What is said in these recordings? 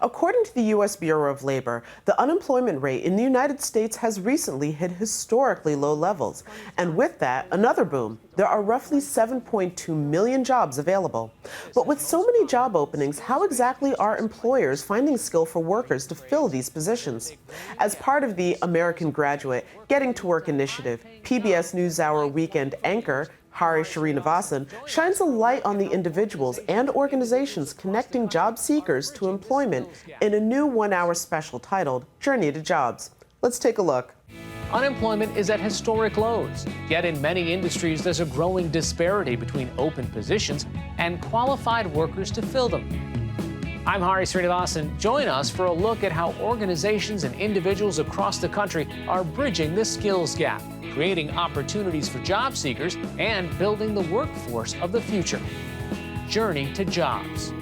According to the U.S. Bureau of Labor, the unemployment rate in the United States has recently hit historically low levels. And with that, another boom. There are roughly 7.2 million jobs available. But with so many job openings, how exactly are employers finding skillful workers to fill these positions? As part of the American Graduate Getting to Work initiative, PBS NewsHour weekend anchor Hari Srinivasan shines a light on the individuals and organizations connecting job seekers to employment in a new one-hour special titled Journey to Jobs. Let's take a look. Unemployment is at historic lows, yet in many industries there's a growing disparity between open positions and qualified workers to fill them. I'm Hari Srinivasan. Join us for a look at how organizations and individuals across the country are bridging the skills gap, creating opportunities for job seekers, and building the workforce of the future. Journey to Jobs.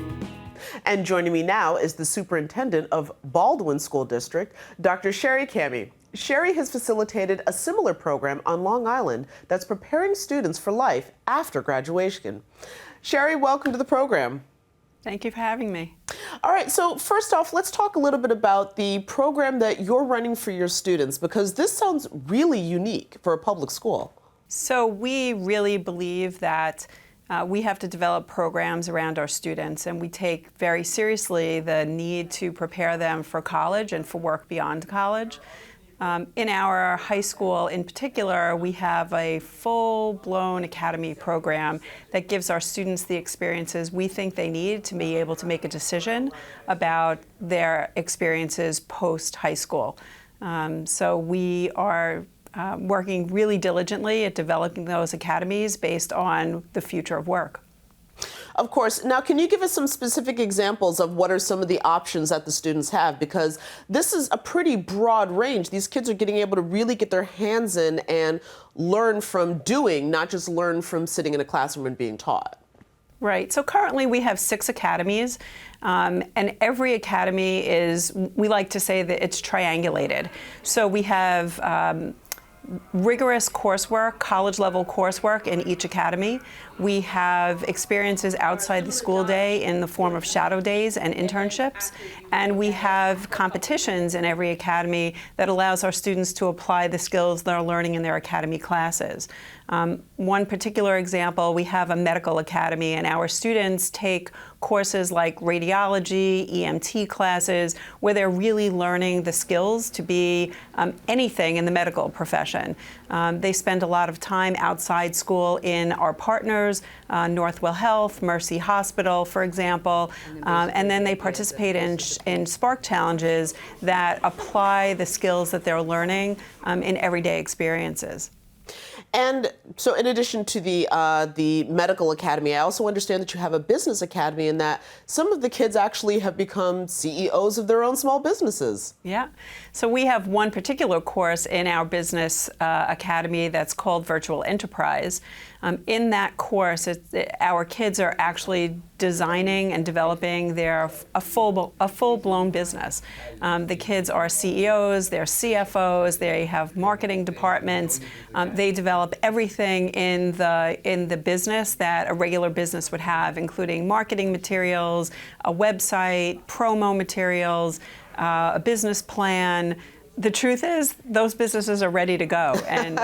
And joining me now is the superintendent of Baldwin School District, Dr. Sherry Cammey. Sherry has facilitated a similar program on Long Island that's preparing students for life after graduation. Sherry, welcome to the program. Thank you for having me. All right, so first off, let's talk a little bit about the program that you're running for your students, because this sounds really unique for a public school. So we really believe that we have to develop programs around our students, and we take very seriously the need to prepare them for college and for work beyond college. In our high school in particular, we have a full-blown academy program that gives our students the experiences we think they need to be able to make a decision about their experiences post-high school. So we are working really diligently at developing those academies based on the future of work. Of course. Now, can you give us some specific examples of what are some of the options that the students have? Because this is a pretty broad range. These kids are getting able to really get their hands in and learn from doing, not just learn from sitting in a classroom and being taught. Right. So currently we have 6 academies, and every academy is, we like to say that it's triangulated. So we have rigorous coursework, college-level coursework in each academy. We have experiences outside the school day in the form of shadow days and internships. And we have competitions in every academy that allows our students to apply the skills they're learning in their academy classes. One particular example, we have a medical academy, and our students take courses like radiology, EMT classes, where they're really learning the skills to be anything in the medical profession. They spend a lot of time outside school in our partners, Northwell Health, Mercy Hospital, for example, and then they participate in Spark Challenges that apply the skills that they're learning in everyday experiences. And so in addition to the medical academy, I also understand that you have a business academy and that some of the kids actually have become CEOs of their own small businesses. Yeah. So we have one particular course in our business academy that's called Virtual Enterprise. In that course, our kids are actually designing and developing a full-blown business. The kids are CEOs, they're CFOs, they have marketing departments. They develop everything in the business that a regular business would have, including marketing materials, a website, promo materials, a business plan. The truth is, those businesses are ready to go, and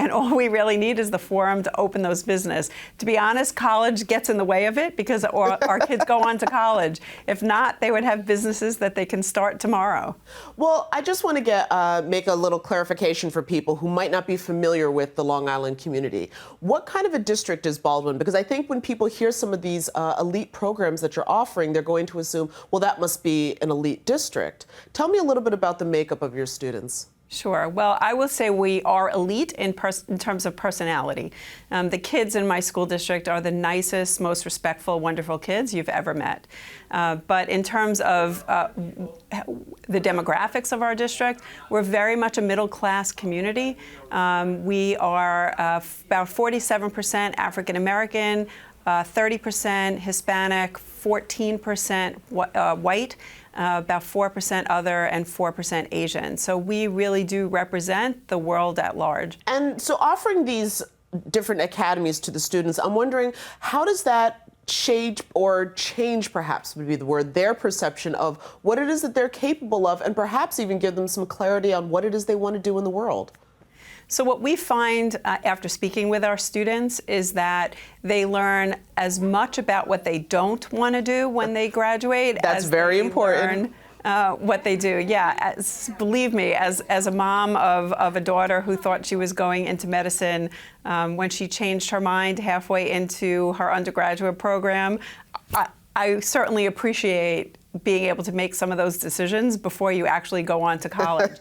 all we really need is the forum to open those businesses. To be honest, college gets in the way of it because our kids go on to college. If not, they would have businesses that they can start tomorrow. Well, I just want to make a little clarification for people who might not be familiar with the Long Island community. What kind of a district is Baldwin? Because I think when people hear some of these elite programs that you're offering, they're going to assume, well, that must be an elite district. Tell me a little bit about the makeup of your students. Sure. Well, I will say we are elite in terms of personality. The kids in my school district are the nicest, most respectful, wonderful kids you've ever met. But in terms of the demographics of our district, we're very much a middle-class community. We are about 47% African American, 30% Hispanic, 14% white, about 4% other, and 4% Asian. So we really do represent the world at large. And so offering these different academies to the students, I'm wondering, how does that change perhaps would be the word, their perception of what it is that they're capable of, and perhaps even give them some clarity on what it is they want to do in the world? So what we find after speaking with our students is that they learn as much about what they don't want to do when they graduate. That's as very they important. Learn, what they do. Yeah, believe me, as a mom of a daughter who thought she was going into medicine, when she changed her mind halfway into her undergraduate program, I certainly appreciate being able to make some of those decisions before you actually go on to college.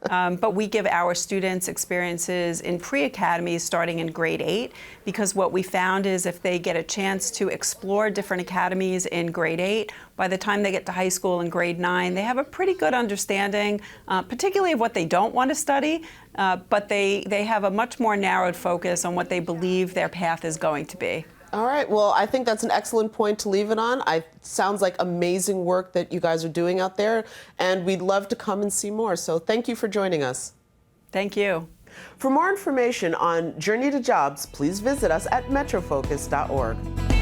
But we give our students experiences in pre-academies starting in grade 8, because what we found is if they get a chance to explore different academies in grade 8, by the time they get to high school in grade 9, they have a pretty good understanding, particularly of what they don't want to study, but they have a much more narrowed focus on what they believe their path is going to be. All right. Well, I think that's an excellent point to leave it on. Sounds like amazing work that you guys are doing out there, and we'd love to come and see more. So thank you for joining us. Thank you. For more information on Journey to Jobs, please visit us at metrofocus.org.